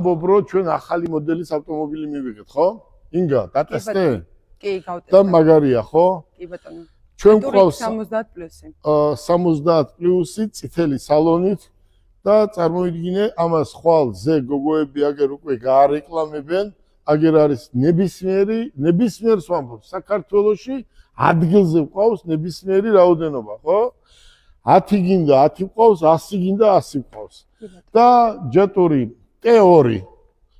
ბობრო ჩვენ ახალი მოდელის ავტომობილი მივიღეთ, ხო? ინგა, დატესტე? კი, გავტესტე. და მაგარია, ხო? კი ბატონო. ჩვენ გვყავს 70 პლუსი. 70 პლუსი წითელი სალონით და წარმოიდგინე ამას ხვალ ზე გოგოები აგერ უკვე გაარეკლამებენ, აგერ არის ნებისმიერს ვამბობ, საქართველოში ადგილზე ვყავს ნებისმიერი რაოდენობა, ხო? 10 გინდა 10 ვყავს, 100 გინდა 100 ვყავს. და ჯეტური T2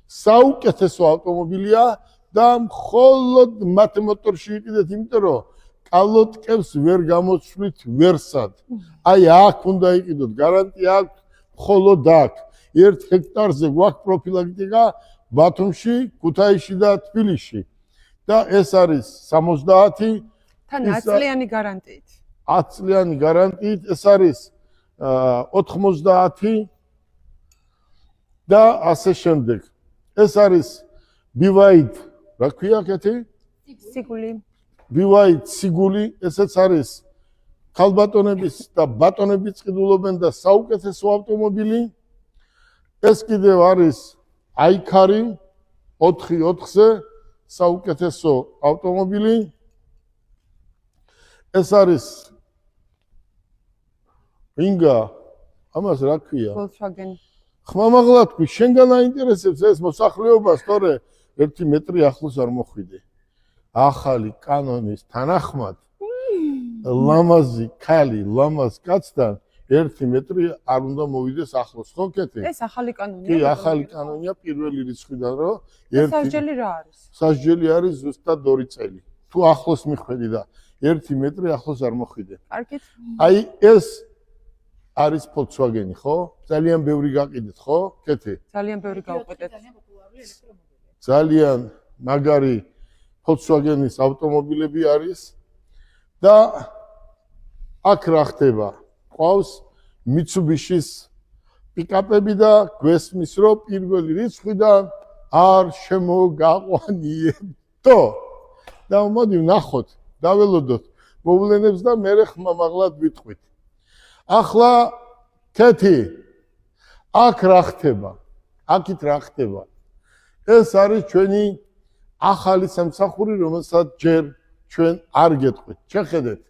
საუკეთესო ავტომობილია და მხოლოდ მათ მოტორში ვიყიდეთ, იმიტომ რომ კალოტკებს ვერ გამოცვლით ვერსად. აი აქ უნდა იყიდოთ, გარანტია აქვს მხოლოდ აქ. 1 ჰექტარზე გვაქვს პროფილაქტიკა ბათუმში, ქუთაისში და თბილისში. და ეს არის 70 თან 10 წლიანი გარანტიით. 10 წლიანი გარანტიით, ეს არის 90 და ასე შემდეგ. ეს არის BYD, რა ქვია კეთი? სიგული. BYD სიგული, ესეც არის ქალბატონების და ბატონებიც ყიდულობენ და საუკეთესო ავტომობილი. ეს კიდევ არის აიქარი 4/4-ზე საუკეთესო ავტომობილი. ეს არის ინგა, ამას რა ქვია? Volkswagen. ხმამაღლა თქვი, შენგან აინტერესებს ეს მოსახლეობა, სწორე 1 მეტრი ახლოს არ მოხვიდე. ახალი კანონის თანახმად ლამაზი ქალი ლამაზ კაცთან 1 მეტრი არ უნდა მოვიდეს ახლოს, ხო კეთი? ეს ახალი კანონია. კი, ახალი კანონია პირველი რიცხვიდან, რომ სასჯელი რა არის? სასჯელი არის ზუსტად 2 წელი. თუ ახლოს მიხვედი და 1 მეტრი ახლოს არ მოხვიდე. კარგით. აი ეს არის Volkswagen-ი, ხო? ძალიან ბევრი გაყიდეთ, ხო? კეთი? ძალიან ბევრი გავყიდეთ. ძალიან მაგარი Volkswagen-ის ავტომობილები არის და აქ რა ხდება? ყავს Mitsubishi-ის პიკაპები და გვესმის, რომ პირველი რიცხვიდან არ შემოგაყვანიებდო. და მოდი ვნახოთ, დაველოდოთ მოვლენებს და მერე ხმამაღლად ვიტყვით. ახლა კეთი, აქ რა ხდება? აქით რა ხდება? ეს არის ჩვენი ახალი სამსახური, რომელსაც ჯერ ჩვენ არ გეტყვით. შეხედეთ.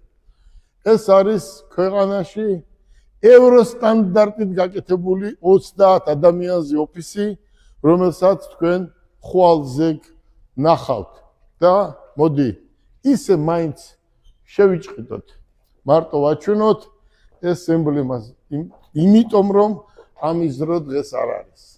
ეს არის ქვეყანაში ევროსტანდარტით გაკეთებული 30 ადამიანზე ოფისი, რომელსაც თქვენ ხვალზე ნახავთ. და მოდი, ისე მაინც შევიჭყიდოთ. მარტო ვაჩვენოთ ეს ემბლემას, იმიტომ რომ ამის დრო დღეს არ არის.